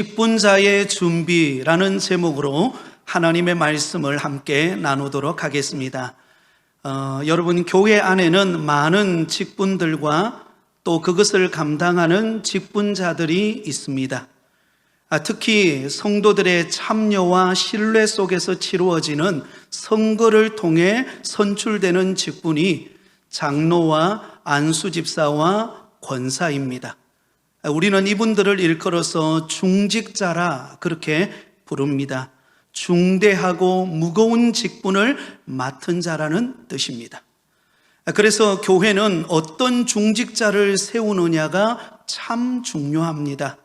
직분자의 준비라는 제목으로 하나님의 말씀을 함께 나누도록 하겠습니다. 여러분, 교회 안에는 많은 직분들과 또 그것을 감당하는 직분자들이 있습니다. 특히 성도들의 참여와 신뢰 속에서 치루어지는 선거를 통해 선출되는 직분이 장로와 안수집사와 권사입니다. 우리는 이분들을 일컬어서 중직자라 그렇게 부릅니다. 중대하고 무거운 직분을 맡은 자라는 뜻입니다. 그래서 교회는 어떤 중직자를 세우느냐가 참 중요합니다.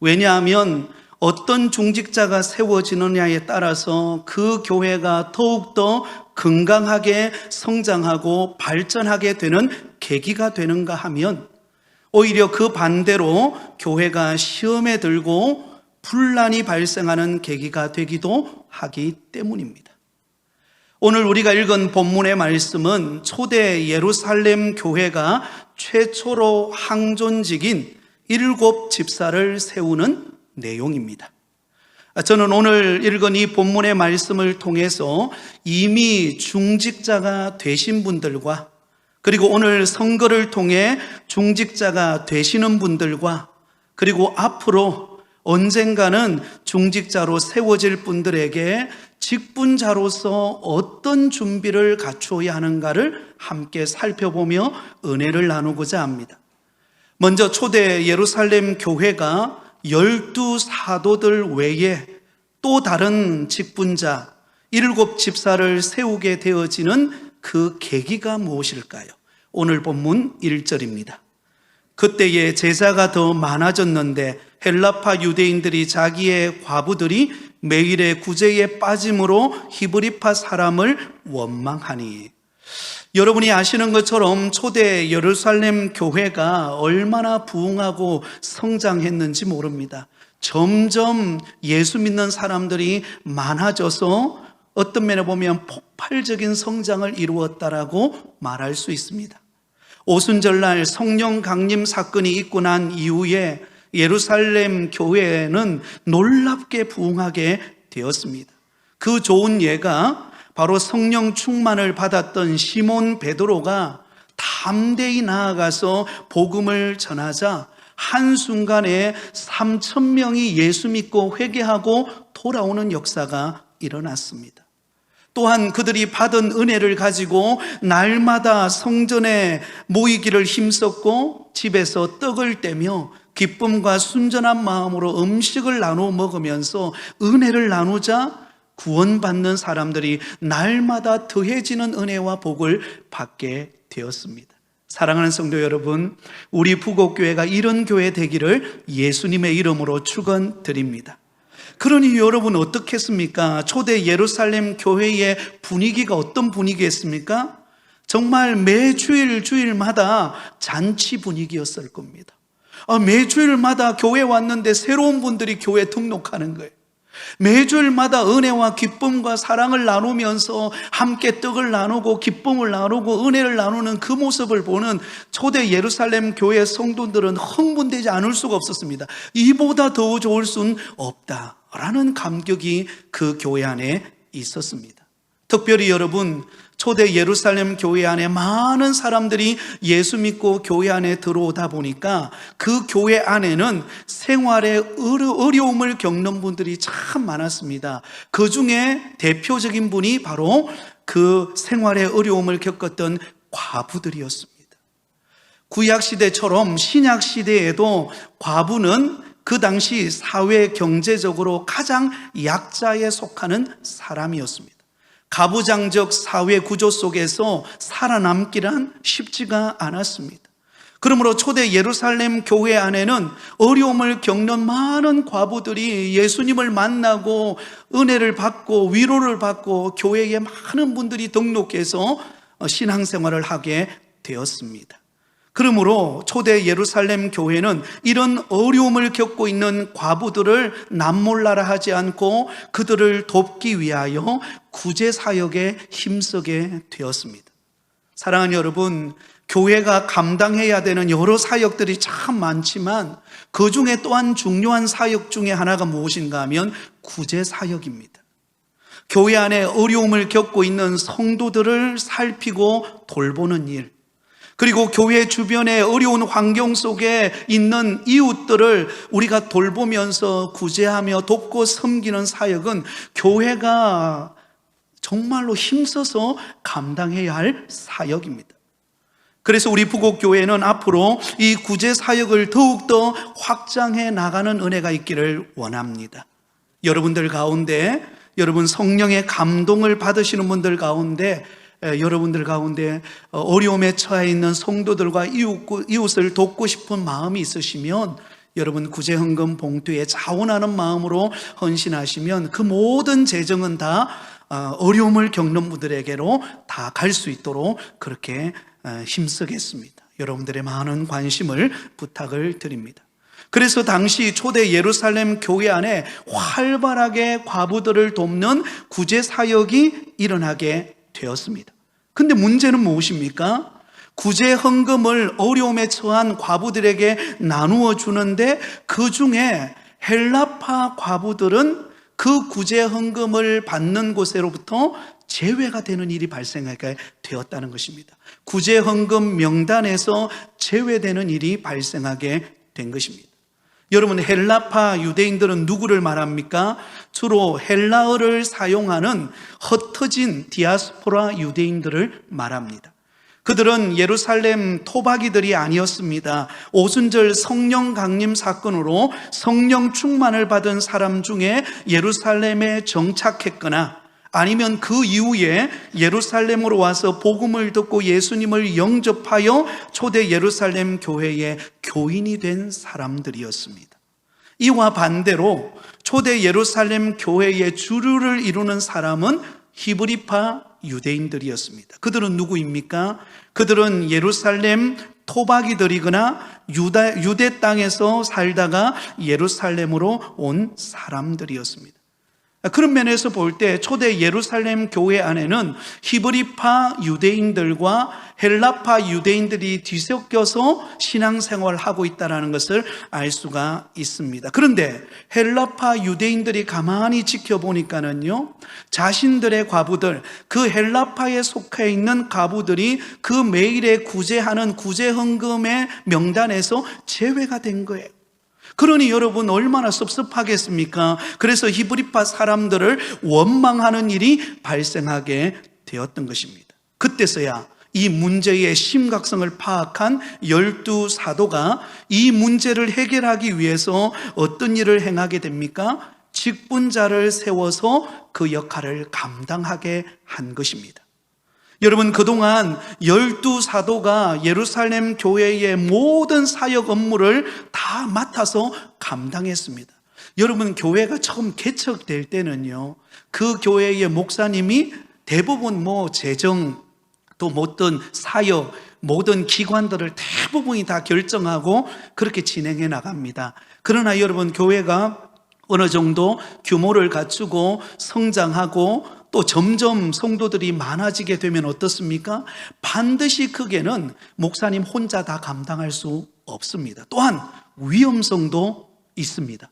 왜냐하면 어떤 중직자가 세워지느냐에 따라서 그 교회가 더욱더 건강하게 성장하고 발전하게 되는 계기가 되는가 하면 오히려 그 반대로 교회가 시험에 들고 분란이 발생하는 계기가 되기도 하기 때문입니다. 오늘 우리가 읽은 본문의 말씀은 초대 예루살렘 교회가 최초로 항존직인 7 집사를 세우는 내용입니다. 저는 오늘 읽은 이 본문의 말씀을 통해서 이미 중직자가 되신 분들과 그리고 오늘 선거를 통해 중직자가 되시는 분들과 그리고 앞으로 언젠가는 중직자로 세워질 분들에게 직분자로서 어떤 준비를 갖추어야 하는가를 함께 살펴보며 은혜를 나누고자 합니다. 먼저 초대 예루살렘 교회가 12 사도들 외에 또 다른 직분자 7 집사를 세우게 되어지는 그 계기가 무엇일까요? 오늘 본문 1절입니다. 그때에 제자가 더 많아졌는데 헬라파 유대인들이 자기의 과부들이 매일의 구제에 빠짐으로 히브리파 사람을 원망하니. 여러분이 아시는 것처럼 초대 예루살렘 교회가 얼마나 부흥하고 성장했는지 모릅니다. 점점 예수 믿는 사람들이 많아져서 어떤 면에 보면 폭발적인 성장을 이루었다라고 말할 수 있습니다. 오순절날 성령 강림 사건이 있고 난 이후에 예루살렘 교회는 놀랍게 부흥하게 되었습니다. 그 좋은 예가 바로 성령 충만을 받았던 시몬 베드로가 담대히 나아가서 복음을 전하자 한순간에 3,000명이 예수 믿고 회개하고 돌아오는 역사가 일어났습니다. 또한 그들이 받은 은혜를 가지고 날마다 성전에 모이기를 힘썼고 집에서 떡을 떼며 기쁨과 순전한 마음으로 음식을 나누어 먹으면서 은혜를 나누자 구원받는 사람들이 날마다 더해지는 은혜와 복을 받게 되었습니다. 사랑하는 성도 여러분, 우리 부곡교회가 이런 교회 되기를 예수님의 이름으로 축원드립니다. 그러니 여러분 어떻겠습니까? 초대 예루살렘 교회의 분위기가 어떤 분위기였습니까? 정말 매 주일마다 잔치 분위기였을 겁니다. 매주일마다 교회 왔는데 새로운 분들이 교회 등록하는 거예요. 매주일마다 은혜와 기쁨과 사랑을 나누면서 함께 떡을 나누고 기쁨을 나누고 은혜를 나누는 그 모습을 보는 초대 예루살렘 교회 성도들은 흥분되지 않을 수가 없었습니다. 이보다 더 좋을 수는 없다라는 감격이 그 교회 안에 있었습니다. 특별히 여러분, 초대 예루살렘 교회 안에 많은 사람들이 예수 믿고 교회 안에 들어오다 보니까 그 교회 안에는 생활에 어려움을 겪는 분들이 참 많았습니다. 그 중에 대표적인 분이 바로 그 생활에 어려움을 겪었던 과부들이었습니다. 구약시대처럼 신약시대에도 과부는 그 당시 사회 경제적으로 가장 약자에 속하는 사람이었습니다. 가부장적 사회 구조 속에서 살아남기란 쉽지가 않았습니다. 그러므로 초대 예루살렘 교회 안에는 어려움을 겪는 많은 과부들이 예수님을 만나고 은혜를 받고 위로를 받고 교회에 많은 분들이 등록해서 신앙생활을 하게 되었습니다. 그러므로 초대 예루살렘 교회는 이런 어려움을 겪고 있는 과부들을 남몰라라 하지 않고 그들을 돕기 위하여 구제사역에 힘쓰게 되었습니다. 사랑하는 여러분, 교회가 감당해야 되는 여러 사역들이 참 많지만 그 중에 또한 중요한 사역 중에 하나가 무엇인가 하면 구제 사역입니다. 교회 안에 어려움을 겪고 있는 성도들을 살피고 돌보는 일, 그리고 교회 주변의 어려운 환경 속에 있는 이웃들을 우리가 돌보면서 구제하며 돕고 섬기는 사역은 교회가 정말로 힘써서 감당해야 할 사역입니다. 그래서 우리 부곡교회는 앞으로 이 구제 사역을 더욱더 확장해 나가는 은혜가 있기를 원합니다. 여러분들 가운데, 여러분 성령의 감동을 받으시는 분들 가운데, 여러분들 가운데 어려움에 처해 있는 성도들과 이웃을 돕고 싶은 마음이 있으시면 여러분 구제 헌금 봉투에 자원하는 마음으로 헌신하시면 그 모든 재정은 다 어려움을 겪는 분들에게로 다 갈 수 있도록 그렇게 힘쓰겠습니다. 여러분들의 많은 관심을 부탁을 드립니다. 그래서 당시 초대 예루살렘 교회 안에 활발하게 과부들을 돕는 구제 사역이 일어나게 되었습니다. 근데 문제는 무엇입니까? 구제 헌금을 어려움에 처한 과부들에게 나누어 주는데 그 중에 헬라파 과부들은 그 구제 헌금을 받는 곳으로부터 제외가 되는 일이 발생하게 되었다는 것입니다. 구제 헌금 명단에서 제외되는 일이 발생하게 된 것입니다. 여러분, 헬라파 유대인들은 누구를 말합니까? 주로 헬라어를 사용하는 흩어진 디아스포라 유대인들을 말합니다. 그들은 예루살렘 토박이들이 아니었습니다. 오순절 성령 강림 사건으로 성령 충만을 받은 사람 중에 예루살렘에 정착했거나 아니면 그 이후에 예루살렘으로 와서 복음을 듣고 예수님을 영접하여 초대 예루살렘 교회의 교인이 된 사람들이었습니다. 이와 반대로 초대 예루살렘 교회의 주류를 이루는 사람은 히브리파 유대인들이었습니다. 그들은 누구입니까? 그들은 예루살렘 토박이들이거나 유대 땅에서 살다가 예루살렘으로 온 사람들이었습니다. 그런 면에서 볼 때 초대 예루살렘 교회 안에는 히브리파 유대인들과 헬라파 유대인들이 뒤섞여서 신앙생활을 하고 있다는 것을 알 수가 있습니다. 그런데 헬라파 유대인들이 가만히 지켜보니까는요, 자신들의 과부들, 그 헬라파에 속해 있는 과부들이 그 매일에 구제하는 구제 헌금의 명단에서 제외가 된 거예요. 그러니 여러분 얼마나 섭섭하겠습니까? 그래서 히브리파 사람들을 원망하는 일이 발생하게 되었던 것입니다. 그때서야 이 문제의 심각성을 파악한 12사도가 이 문제를 해결하기 위해서 어떤 일을 행하게 됩니까? 직분자를 세워서 그 역할을 감당하게 한 것입니다. 여러분, 그동안 12사도가 예루살렘 교회의 모든 사역 업무를 다 맡아서 감당했습니다. 여러분, 교회가 처음 개척될 때는요, 그 교회의 목사님이 대부분 재정, 또 모든 사역, 모든 기관들을 대부분이 다 결정하고 그렇게 진행해 나갑니다. 그러나 여러분, 교회가 어느 정도 규모를 갖추고 성장하고 또 점점 성도들이 많아지게 되면 어떻습니까? 반드시 크게는 목사님 혼자 다 감당할 수 없습니다. 또한 위험성도 있습니다.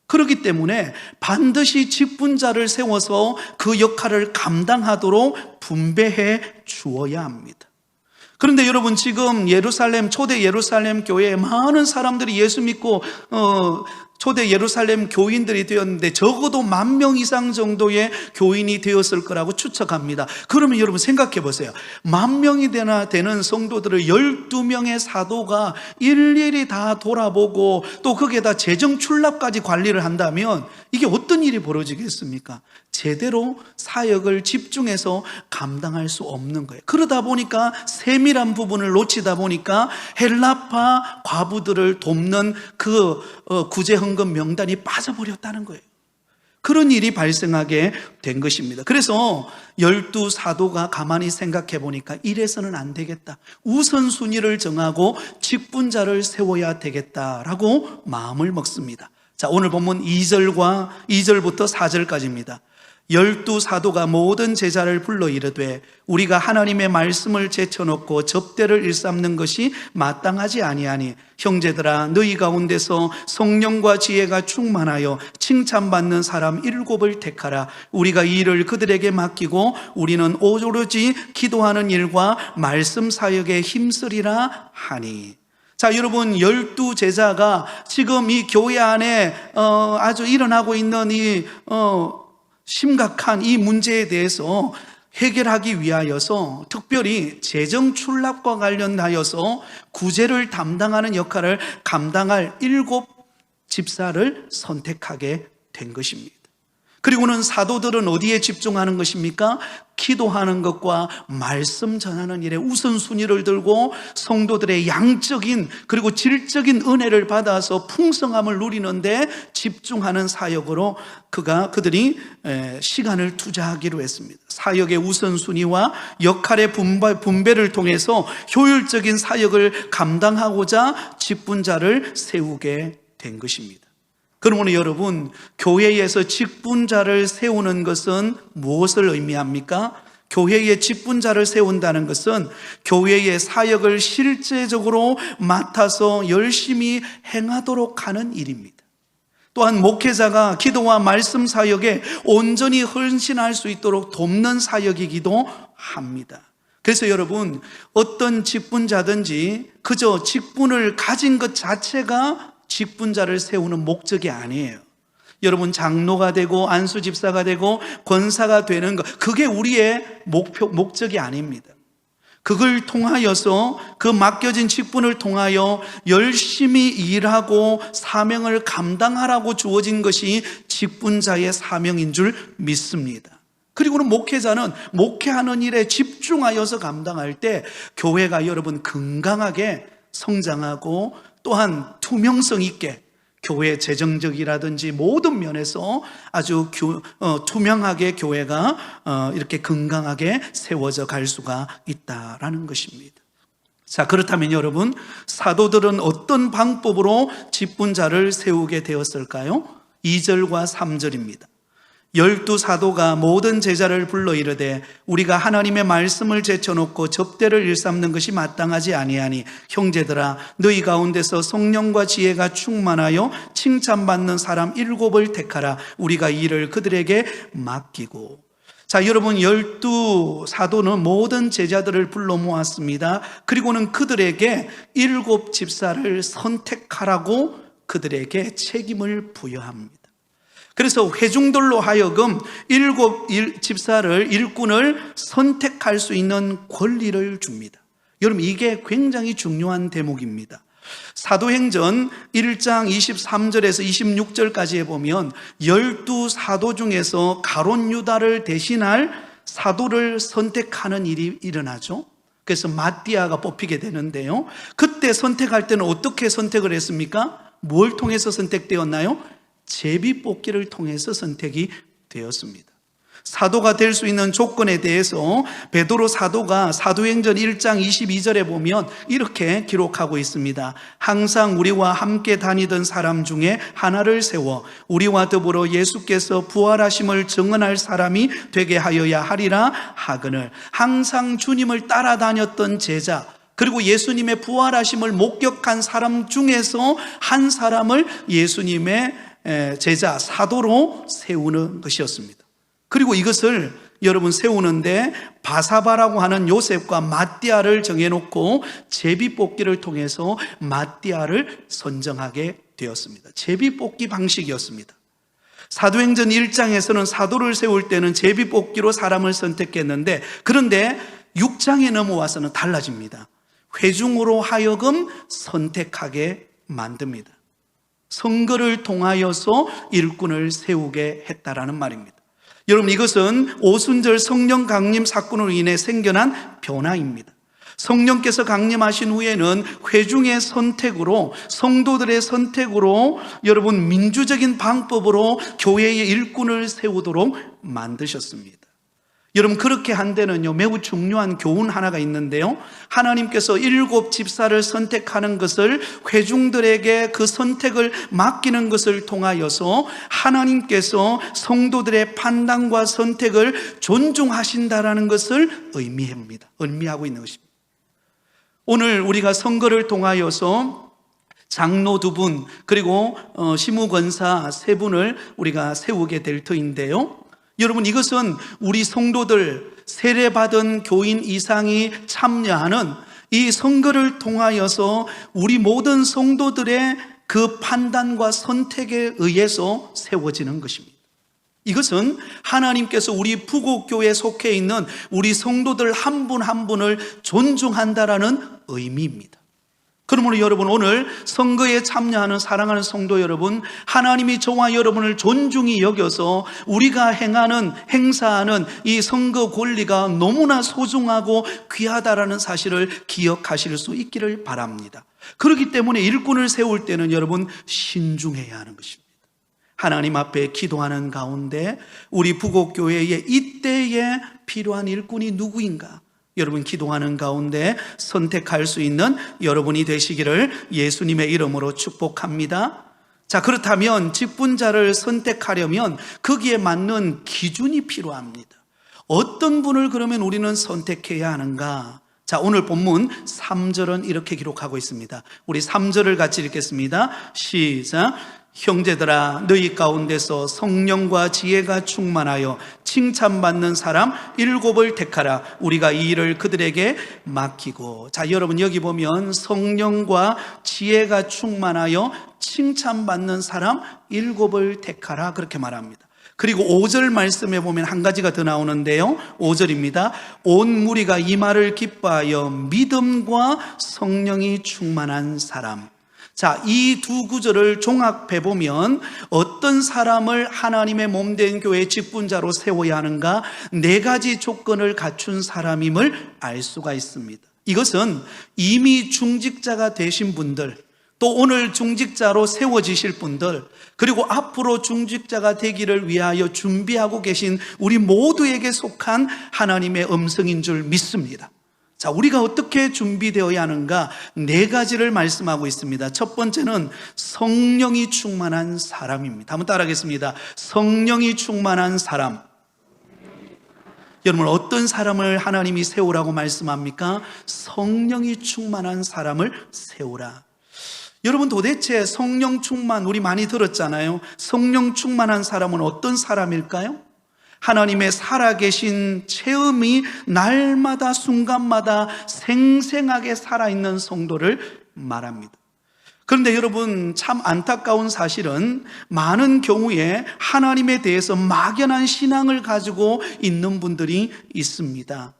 그렇기 때문에 반드시 직분자를 세워서 그 역할을 감당하도록 분배해 주어야 합니다. 그런데 여러분, 지금 초대 예루살렘 교회에 많은 사람들이 예수 믿고 초대 예루살렘 교인들이 되었는데 적어도 10,000명 이상 정도의 교인이 되었을 거라고 추측합니다. 그러면 여러분 생각해 보세요. 10,000명이 되는 성도들을 12명의 사도가 일일이 다 돌아보고 또 거기에다 재정 출납까지 관리를 한다면 이게 어떤 일이 벌어지겠습니까? 제대로 사역을 집중해서 감당할 수 없는 거예요. 그러다 보니까 세밀한 부분을 놓치다 보니까 헬라파 과부들을 돕는 그 구제 헌금 명단이 빠져버렸다는 거예요. 그런 일이 발생하게 된 것입니다. 그래서 12사도가 가만히 생각해 보니까 이래서는 안 되겠다. 우선순위를 정하고 직분자를 세워야 되겠다라고 마음을 먹습니다. 자, 오늘 본문 2절부터 4절까지입니다. 열두 사도가 모든 제자를 불러 이르되 우리가 하나님의 말씀을 제쳐놓고 접대를 일삼는 것이 마땅하지 아니하니 형제들아 너희 가운데서 성령과 지혜가 충만하여 칭찬받는 사람 7을 택하라. 우리가 이 일을 그들에게 맡기고 우리는 오로지 기도하는 일과 말씀 사역에 힘쓰리라 하니. 자, 여러분, 12제자가 지금 이 교회 안에 아주 일어나고 있는 심각한 이 문제에 대해서 해결하기 위하여서 특별히 재정 출납과 관련하여서 구제를 담당하는 역할을 감당할 7 집사를 선택하게 된 것입니다. 그리고는 사도들은 어디에 집중하는 것입니까? 기도하는 것과 말씀 전하는 일에 우선순위를 들고 성도들의 양적인 그리고 질적인 은혜를 받아서 풍성함을 누리는데 집중하는 사역으로 그들이 시간을 투자하기로 했습니다. 사역의 우선순위와 역할의 분배를 통해서 효율적인 사역을 감당하고자 직분자를 세우게 된 것입니다. 그러므로 여러분, 교회에서 직분자를 세우는 것은 무엇을 의미합니까? 교회의 직분자를 세운다는 것은 교회의 사역을 실제적으로 맡아서 열심히 행하도록 하는 일입니다. 또한 목회자가 기도와 말씀 사역에 온전히 헌신할 수 있도록 돕는 사역이기도 합니다. 그래서 여러분, 어떤 직분자든지 그저 직분을 가진 것 자체가 직분자를 세우는 목적이 아니에요. 여러분, 장로가 되고 안수집사가 되고 권사가 되는 것, 그게 우리의 목적이 아닙니다. 그걸 통하여서 그 맡겨진 직분을 통하여 열심히 일하고 사명을 감당하라고 주어진 것이 직분자의 사명인 줄 믿습니다. 그리고는 목회자는 목회하는 일에 집중하여서 감당할 때 교회가 여러분 건강하게 성장하고 또한 투명성 있게 교회 재정적이라든지 모든 면에서 아주 투명하게 교회가 이렇게 건강하게 세워져 갈 수가 있다라는 것입니다. 자, 그렇다면 여러분, 사도들은 어떤 방법으로 직분자를 세우게 되었을까요? 2절과 3절입니다. 12사도가 모든 제자를 불러 이르되 우리가 하나님의 말씀을 제쳐놓고 접대를 일삼는 것이 마땅하지 아니하니 형제들아 너희 가운데서 성령과 지혜가 충만하여 칭찬받는 사람 7을 택하라. 우리가 이 일을 그들에게 맡기고. 자, 여러분, 12사도는 모든 제자들을 불러 모았습니다. 그리고는 그들에게 7 집사를 선택하라고 그들에게 책임을 부여합니다. 그래서 회중들로 하여금 7 집사를, 일꾼을 선택할 수 있는 권리를 줍니다. 여러분, 이게 굉장히 중요한 대목입니다. 사도행전 1장 23절에서 26절까지에 보면 12사도 중에서 가룟 유다를 대신할 사도를 선택하는 일이 일어나죠. 그래서 마띠아가 뽑히게 되는데요. 그때 선택할 때는 어떻게 선택을 했습니까? 뭘 통해서 선택되었나요? 제비뽑기를 통해서 선택이 되었습니다. 사도가 될 수 있는 조건에 대해서 베드로 사도가 사도행전 1장 22절에 보면 이렇게 기록하고 있습니다. 항상 우리와 함께 다니던 사람 중에 하나를 세워 우리와 더불어 예수께서 부활하심을 증언할 사람이 되게 하여야 하리라 하거늘. 항상 주님을 따라다녔던 제자, 그리고 예수님의 부활하심을 목격한 사람 중에서 한 사람을 예수님의 제자, 사도로 세우는 것이었습니다. 그리고 이것을 여러분 세우는데 바사바라고 하는 요셉과 마띠아를 정해놓고 제비뽑기를 통해서 마띠아를 선정하게 되었습니다. 제비뽑기 방식이었습니다. 사도행전 1장에서는 사도를 세울 때는 제비뽑기로 사람을 선택했는데, 그런데 6장에 넘어와서는 달라집니다. 회중으로 하여금 선택하게 만듭니다. 선거를 통하여서 일꾼을 세우게 했다라는 말입니다. 여러분, 이것은 오순절 성령 강림 사건으로 인해 생겨난 변화입니다. 성령께서 강림하신 후에는 회중의 선택으로, 성도들의 선택으로 여러분 민주적인 방법으로 교회의 일꾼을 세우도록 만드셨습니다. 여러분, 그렇게 한 데는요, 매우 중요한 교훈 하나가 있는데요, 하나님께서 7 집사를 선택하는 것을, 회중들에게 그 선택을 맡기는 것을 통하여서 하나님께서 성도들의 판단과 선택을 존중하신다라는 것을 의미하고 있는 것입니다. 오늘 우리가 선거를 통하여서 장로 2분, 그리고 시무권사 3분을 우리가 세우게 될 터인데요, 여러분, 이것은 우리 성도들, 세례받은 교인 이상이 참여하는 이 선거를 통하여서 우리 모든 성도들의 그 판단과 선택에 의해서 세워지는 것입니다. 이것은 하나님께서 우리 부곡교회에 속해 있는 우리 성도들 한 분 한 분을 존중한다라는 의미입니다. 그러므로 여러분, 오늘 선거에 참여하는 사랑하는 성도 여러분, 하나님이 저와 여러분을 존중히 여겨서 우리가 행사하는 이 선거 권리가 너무나 소중하고 귀하다라는 사실을 기억하실 수 있기를 바랍니다. 그렇기 때문에 일꾼을 세울 때는 여러분, 신중해야 하는 것입니다. 하나님 앞에 기도하는 가운데 우리 부곡교회에 이때에 필요한 일꾼이 누구인가, 여러분, 기도하는 가운데 선택할 수 있는 여러분이 되시기를 예수님의 이름으로 축복합니다. 자, 그렇다면 직분자를 선택하려면 거기에 맞는 기준이 필요합니다. 어떤 분을 그러면 우리는 선택해야 하는가? 자, 오늘 본문 3절은 이렇게 기록하고 있습니다. 우리 3절을 같이 읽겠습니다. 시작. 형제들아, 너희 가운데서 성령과 지혜가 충만하여 칭찬받는 사람 7을 택하라. 우리가 이 일을 그들에게 맡기고. 자, 여러분, 여기 보면 성령과 지혜가 충만하여 칭찬받는 사람 7을 택하라, 그렇게 말합니다. 그리고 5절 말씀에 보면 한 가지가 더 나오는데요, 5절입니다. 온 무리가 이 말을 기뻐하여 믿음과 성령이 충만한 사람. 자, 이 두 구절을 종합해 보면 어떤 사람을 하나님의 몸된 교회의 직분자로 세워야 하는가, 4가지 조건을 갖춘 사람임을 알 수가 있습니다. 이것은 이미 중직자가 되신 분들, 또 오늘 중직자로 세워지실 분들, 그리고 앞으로 중직자가 되기를 위하여 준비하고 계신 우리 모두에게 속한 하나님의 음성인 줄 믿습니다. 자, 우리가 어떻게 준비되어야 하는가, 4가지를 말씀하고 있습니다. 첫 번째는 성령이 충만한 사람입니다. 한번 따라하겠습니다. 성령이 충만한 사람. 여러분, 어떤 사람을 하나님이 세우라고 말씀합니까? 성령이 충만한 사람을 세우라. 여러분, 도대체 성령 충만, 우리 많이 들었잖아요. 성령 충만한 사람은 어떤 사람일까요? 하나님의 살아계신 체험이 날마다 순간마다 생생하게 살아있는 성도를 말합니다. 그런데 여러분, 참 안타까운 사실은 많은 경우에 하나님에 대해서 막연한 신앙을 가지고 있는 분들이 있습니다.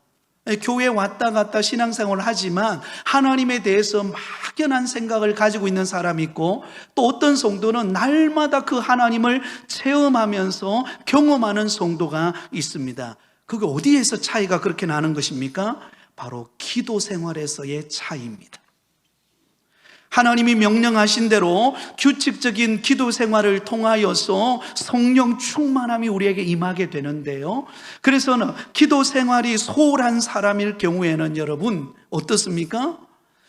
교회에 왔다 갔다 신앙생활을 하지만 하나님에 대해서 막연한 생각을 가지고 있는 사람이 있고, 또 어떤 성도는 날마다 그 하나님을 체험하면서 경험하는 성도가 있습니다. 그게 어디에서 차이가 그렇게 나는 것입니까? 바로 기도 생활에서의 차이입니다. 하나님이 명령하신 대로 규칙적인 기도 생활을 통하여서 성령 충만함이 우리에게 임하게 되는데요, 그래서 기도 생활이 소홀한 사람일 경우에는 여러분 어떻습니까?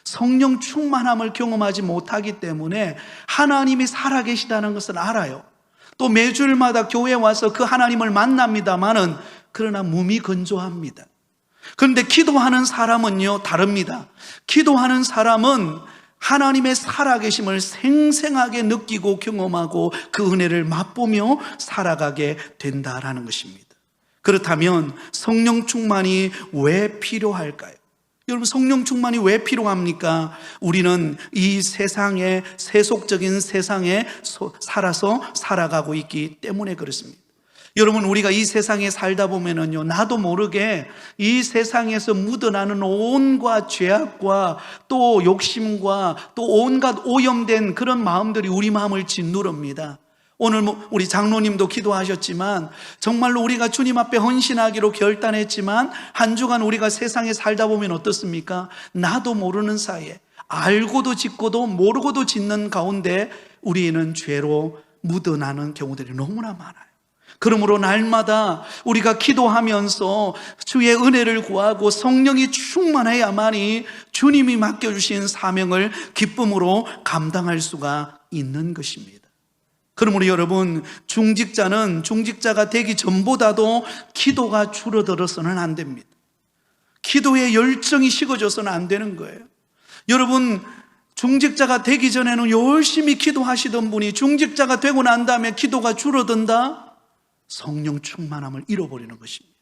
성령 충만함을 경험하지 못하기 때문에 하나님이 살아계시다는 것을 알아요. 또 매주일마다 교회에 와서 그 하나님을 만납니다마는 그러나 몸이 건조합니다. 그런데 기도하는 사람은요, 다릅니다. 기도하는 사람은 하나님의 살아계심을 생생하게 느끼고 경험하고 그 은혜를 맛보며 살아가게 된다라는 것입니다. 그렇다면 성령 충만이 왜 필요할까요? 여러분, 성령 충만이 왜 필요합니까? 우리는 이 세상에, 세속적인 세상에 살아가고 있기 때문에 그렇습니다. 여러분, 우리가 이 세상에 살다 보면은요, 나도 모르게 이 세상에서 묻어나는 온갖 죄악과 또 욕심과 또 온갖 오염된 그런 마음들이 우리 마음을 짓누릅니다. 오늘 우리 장로님도 기도하셨지만 정말로 우리가 주님 앞에 헌신하기로 결단했지만 한 주간 우리가 세상에 살다 보면 어떻습니까? 나도 모르는 사이에 알고도 짓고도 모르고도 짓는 가운데 우리는 죄로 묻어나는 경우들이 너무나 많아요. 그러므로 날마다 우리가 기도하면서 주의 은혜를 구하고 성령이 충만해야만이 주님이 맡겨주신 사명을 기쁨으로 감당할 수가 있는 것입니다. 그러므로 여러분, 중직자가 되기 전보다도 기도가 줄어들어서는 안 됩니다. 기도의 열정이 식어져서는 안 되는 거예요. 여러분, 중직자가 되기 전에는 열심히 기도하시던 분이 중직자가 되고 난 다음에 기도가 줄어든다? 성령 충만함을 잃어버리는 것입니다.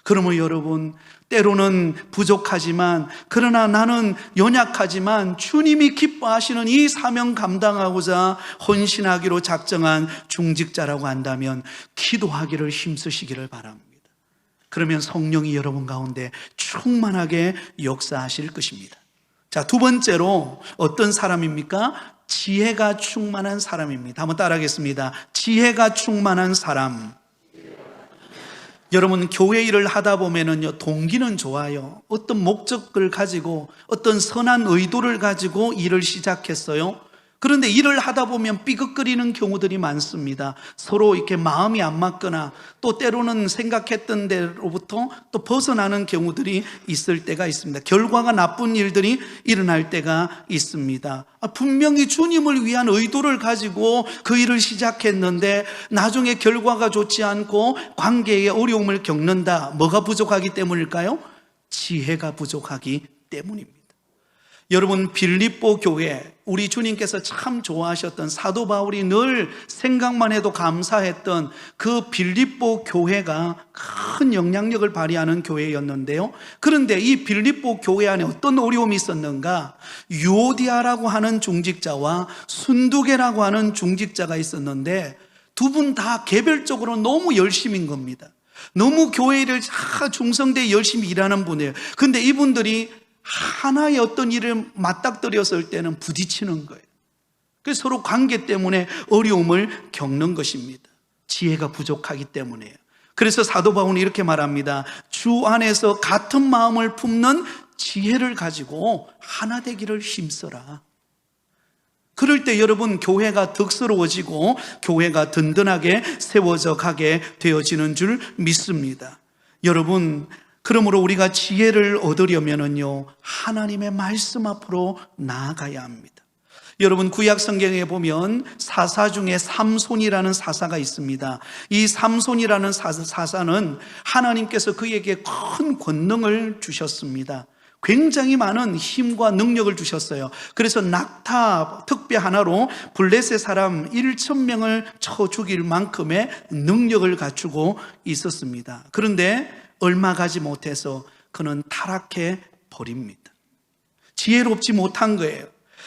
그러면 여러분, 때로는 부족하지만, 그러나 나는 연약하지만 주님이 기뻐하시는 이 사명 감당하고자 헌신하기로 작정한 중직자라고 한다면 기도하기를 힘쓰시기를 바랍니다. 그러면 성령이 여러분 가운데 충만하게 역사하실 것입니다. 자, 두 번째로 어떤 사람입니까? 지혜가 충만한 사람입니다. 한번 따라하겠습니다. 지혜가 충만한 사람. 여러분, 교회 일을 하다 보면은요, 동기는 좋아요. 어떤 목적을 가지고, 어떤 선한 의도를 가지고 일을 시작했어요. 그런데 일을 하다 보면 삐걱거리는 경우들이 많습니다. 서로 이렇게 마음이 안 맞거나 또 때로는 생각했던 대로부터 또 벗어나는 경우들이 있을 때가 있습니다. 결과가 나쁜 일들이 일어날 때가 있습니다. 분명히 주님을 위한 의도를 가지고 그 일을 시작했는데 나중에 결과가 좋지 않고 관계에 어려움을 겪는다. 뭐가 부족하기 때문일까요? 지혜가 부족하기 때문입니다. 여러분, 빌립보 교회, 우리 주님께서 참 좋아하셨던 사도 바울이 늘 생각만 해도 감사했던 그 빌립보 교회가 큰 영향력을 발휘하는 교회였는데요. 그런데 이 빌립보 교회 안에 어떤 어려움이 있었는가? 유오디아라고 하는 중직자와 순두계라고 하는 중직자가 있었는데 두 분 다 개별적으로 너무 열심인 겁니다. 너무 교회 일을 충성되게 열심히 일하는 분이에요. 근데 이분들이 하나의 어떤 일을 맞닥뜨렸을 때는 부딪히는 거예요. 그래서 서로 관계 때문에 어려움을 겪는 것입니다. 지혜가 부족하기 때문에요. 그래서 사도 바울은 이렇게 말합니다. 주 안에서 같은 마음을 품는 지혜를 가지고 하나 되기를 힘써라. 그럴 때 여러분, 교회가 덕스러워지고 교회가 든든하게 세워져 가게 되어지는 줄 믿습니다. 여러분, 그러므로 우리가 지혜를 얻으려면요, 하나님의 말씀 앞으로 나아가야 합니다. 여러분, 구약 성경에 보면 사사 중에 삼손이라는 사사가 있습니다. 이 삼손이라는 사사는 하나님께서 그에게 큰 권능을 주셨습니다. 굉장히 많은 힘과 능력을 주셨어요. 그래서 낙타 특배 하나로 블레셋 사람 1,000명을 쳐 죽일 만큼의 능력을 갖추고 있었습니다. 그런데 얼마 가지 못해서 그는 타락해 버립니다. 지혜롭지 못한 거예요.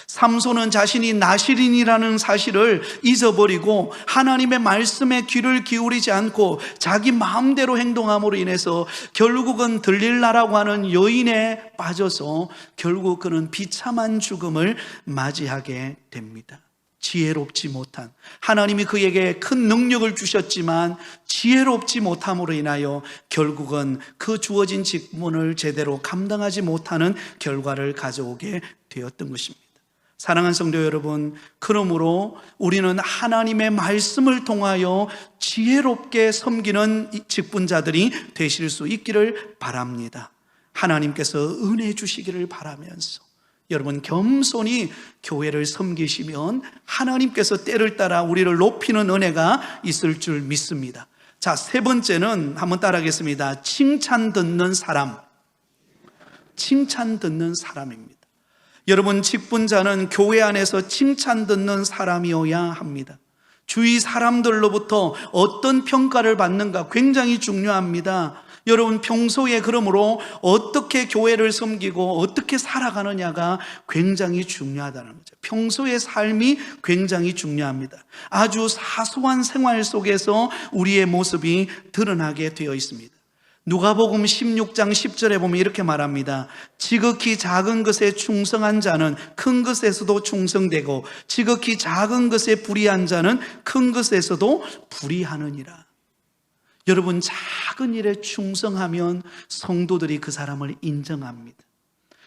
삼손은 자신이 나실인이라는 사실을 잊어버리고 하나님의 말씀에 귀를 기울이지 않고 자기 마음대로 행동함으로 인해서 결국은 들릴라라고 하는 여인에 빠져서 결국 그는 비참한 죽음을 맞이하게 됩니다. 지혜롭지 못한, 하나님이 그에게 큰 능력을 주셨지만 지혜롭지 못함으로 인하여 결국은 그 주어진 직분을 제대로 감당하지 못하는 결과를 가져오게 되었던 것입니다. 사랑하는 성도 여러분, 그러므로 우리는 하나님의 말씀을 통하여 지혜롭게 섬기는 직분자들이 되실 수 있기를 바랍니다. 하나님께서 은혜 주시기를 바라면서 여러분, 겸손히 교회를 섬기시면 하나님께서 때를 따라 우리를 높이는 은혜가 있을 줄 믿습니다. 자, 세 번째는 한번 따라하겠습니다. 칭찬 듣는 사람. 칭찬 듣는 사람입니다. 여러분, 직분자는 교회 안에서 칭찬 듣는 사람이어야 합니다. 주위 사람들로부터 어떤 평가를 받는가 굉장히 중요합니다. 여러분, 평소에 그러므로 어떻게 교회를 섬기고 어떻게 살아가느냐가 굉장히 중요하다는 거죠. 평소의 삶이 굉장히 중요합니다. 아주 사소한 생활 속에서 우리의 모습이 드러나게 되어 있습니다. 누가복음 16장 10절에 보면 이렇게 말합니다. 지극히 작은 것에 충성한 자는 큰 것에서도 충성되고 지극히 작은 것에 불의한 자는 큰 것에서도 불의하느니라. 여러분, 작은 일에 충성하면 성도들이 그 사람을 인정합니다.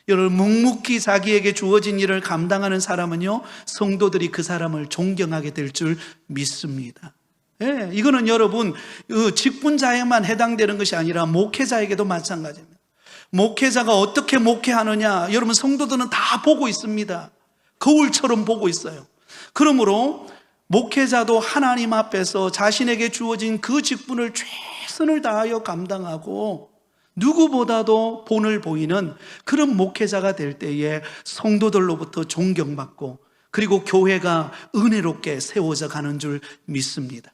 여러분, 묵묵히 자기에게 주어진 일을 감당하는 사람은요, 성도들이 그 사람을 존경하게 될 줄 믿습니다. 예, 이거는 여러분 직분자에만 해당되는 것이 아니라 목회자에게도 마찬가지입니다. 목회자가 어떻게 목회하느냐, 여러분 성도들은 다 보고 있습니다. 거울처럼 보고 있어요. 그러므로 목회자도 하나님 앞에서 자신에게 주어진 그 직분을 최선을 다하여 감당하고 누구보다도 본을 보이는 그런 목회자가 될 때에 성도들로부터 존경받고, 그리고 교회가 은혜롭게 세워져 가는 줄 믿습니다.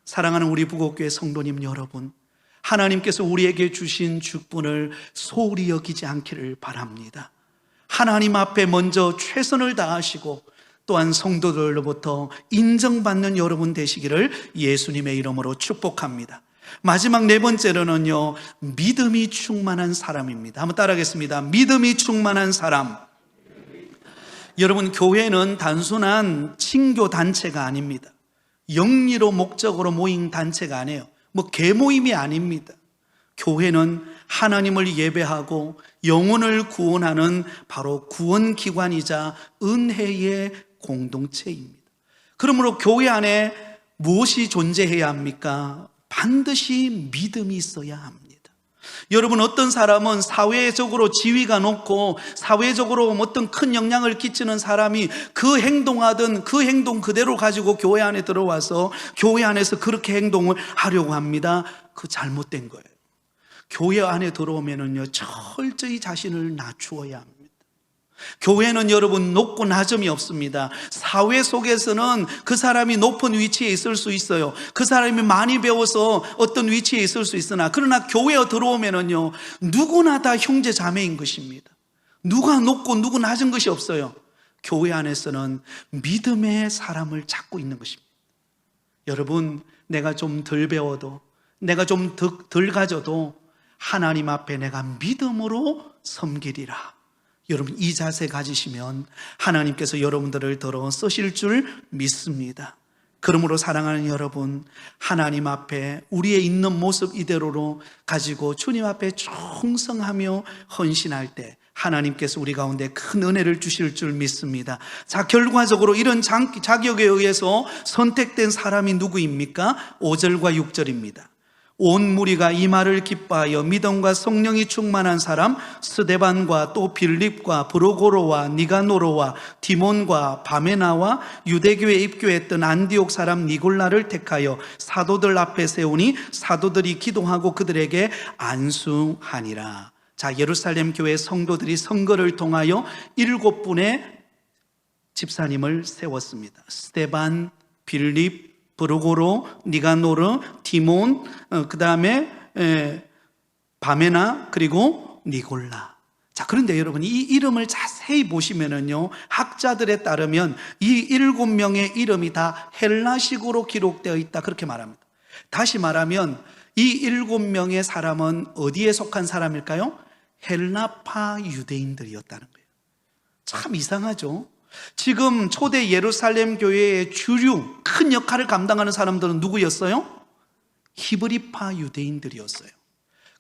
사랑하는 우리 부곡교회 성도님 여러분, 하나님께서 우리에게 주신 직분을 소홀히 여기지 않기를 바랍니다. 하나님 앞에 먼저 최선을 다하시고 또한 성도들로부터 인정받는 여러분 되시기를 예수님의 이름으로 축복합니다. 마지막 네 번째로는요, 믿음이 충만한 사람입니다. 한번 따라하겠습니다. 믿음이 충만한 사람. 여러분, 교회는 단순한 친교 단체가 아닙니다. 영리로 목적으로 모인 단체가 아니에요. 계모임이 아닙니다. 교회는 하나님을 예배하고 영혼을 구원하는 바로 구원기관이자 은혜의 공동체입니다. 그러므로 교회 안에 무엇이 존재해야 합니까? 반드시 믿음이 있어야 합니다. 여러분, 어떤 사람은 사회적으로 지위가 높고 사회적으로 어떤 큰 영향을 끼치는 사람이 그 행동하던 그 행동 그대로 가지고 교회 안에 들어와서 교회 안에서 그렇게 행동을 하려고 합니다. 그 잘못된 거예요. 교회 안에 들어오면은요, 철저히 자신을 낮추어야 합니다. 교회는 여러분 높고 낮음이 없습니다. 사회 속에서는 그 사람이 높은 위치에 있을 수 있어요. 그 사람이 많이 배워서 어떤 위치에 있을 수 있으나, 그러나 교회에 들어오면은요, 누구나 다 형제 자매인 것입니다. 누가 높고 누구 낮은 것이 없어요. 교회 안에서는 믿음의 사람을 찾고 있는 것입니다. 여러분, 내가 좀 덜 배워도, 내가 좀 덜 가져도 하나님 앞에 내가 믿음으로 섬기리라. 여러분, 이 자세 가지시면 하나님께서 여러분들을 들어 쓰실 줄 믿습니다. 그러므로 사랑하는 여러분, 하나님 앞에 우리의 있는 모습 이대로로 가지고 주님 앞에 충성하며 헌신할 때 하나님께서 우리 가운데 큰 은혜를 주실 줄 믿습니다. 자, 결과적으로 이런 자격에 의해서 선택된 사람이 누구입니까? 5절과 6절입니다. 온 무리가 이 말을 기뻐하여 믿음과 성령이 충만한 사람 스데반과 또 빌립과 브로고로와 니가노로와 디몬과 바메나와 유대교에 입교했던 안디옥 사람 니골라를 택하여 사도들 앞에 세우니 사도들이 기도하고 그들에게 안수하니라. 자, 예루살렘 교회 성도들이 선거를 통하여 7분의 집사님을 세웠습니다. 스데반, 빌립, 브로고로, 니가노르, 디몬, 그 다음에 바메나, 그리고 니골라. 자, 그런데 여러분, 이 이름을 자세히 보시면은요, 학자들에 따르면 이 7명의 이름이 다 헬라식으로 기록되어 있다, 그렇게 말합니다. 다시 말하면 이 7명의 사람은 어디에 속한 사람일까요? 헬라파 유대인들이었다는 거예요. 참 이상하죠? 지금 초대 예루살렘 교회의 주류 큰 역할을 감당하는 사람들은 누구였어요? 히브리파 유대인들이었어요.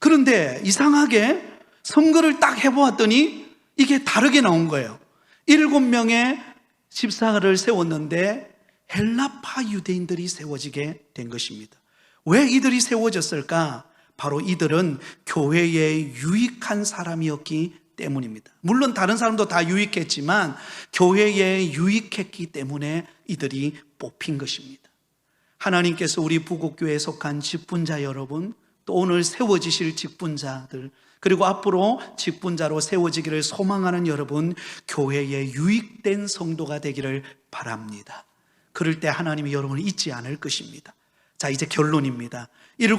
그런데 이상하게 선거를 딱 해보았더니 이게 다르게 나온 거예요. 7명의 집사를 세웠는데 헬라파 유대인들이 세워지게 된 것입니다. 왜 이들이 세워졌을까? 바로 이들은 교회에 유익한 사람이었기 때문입니다. 물론 다른 사람도 다 유익했지만 교회에 유익했기 때문에 이들이 뽑힌 것입니다. 하나님께서 우리 부곡교회에 속한 직분자 여러분, 또 오늘 세워지실 직분자들, 그리고 앞으로 직분자로 세워지기를 소망하는 여러분, 교회에 유익된 성도가 되기를 바랍니다. 그럴 때 하나님이 여러분을 잊지 않을 것입니다. 자, 이제 결론입니다. 7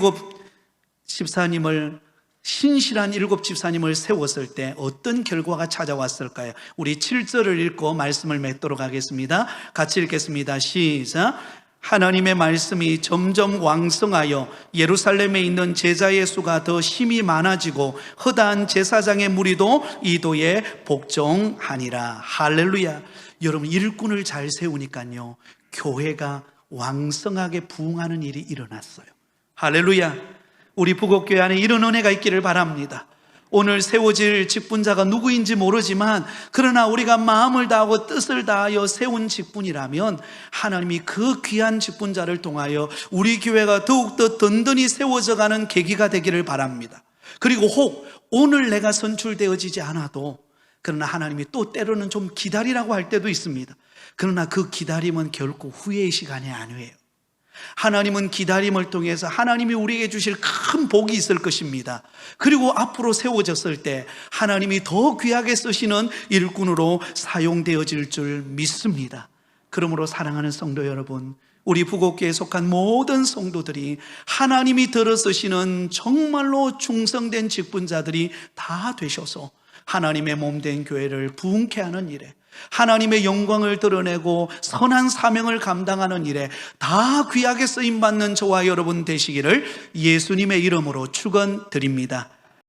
집사님을, 신실한 7 집사님을 세웠을 때 어떤 결과가 찾아왔을까요? 우리 7절을 읽고 말씀을 맺도록 하겠습니다. 같이 읽겠습니다. 시작. 하나님의 말씀이 점점 왕성하여 예루살렘에 있는 제자의 수가 더 힘이 많아지고 허다한 제사장의 무리도 이도에 복종하니라. 할렐루야. 여러분, 일꾼을 잘 세우니까요, 교회가 왕성하게 부흥하는 일이 일어났어요. 할렐루야. 우리 부곡교회 안에 이런 은혜가 있기를 바랍니다. 오늘 세워질 직분자가 누구인지 모르지만 그러나 우리가 마음을 다하고 뜻을 다하여 세운 직분이라면 하나님이 그 귀한 직분자를 통하여 우리 교회가 더욱더 든든히 세워져가는 계기가 되기를 바랍니다. 그리고 혹 오늘 내가 선출되어지지 않아도 그러나 하나님이 또 때로는 좀 기다리라고 할 때도 있습니다. 그러나 그 기다림은 결코 후회의 시간이 아니에요. 하나님은 기다림을 통해서 하나님이 우리에게 주실 큰 복이 있을 것입니다. 그리고 앞으로 세워졌을 때 하나님이 더 귀하게 쓰시는 일꾼으로 사용되어질 줄 믿습니다. 그러므로 사랑하는 성도 여러분, 우리 부곡교회에 속한 모든 성도들이 하나님이 들어 쓰시는 정말로 충성된 직분자들이 다 되셔서 하나님의 몸된 교회를 부흥케 하는 일에, 하나님의 영광을 드러내고 선한 사명을 감당하는 일에 다 귀하게 쓰임받는 저와 여러분 되시기를 예수님의 이름으로 축원드립니다.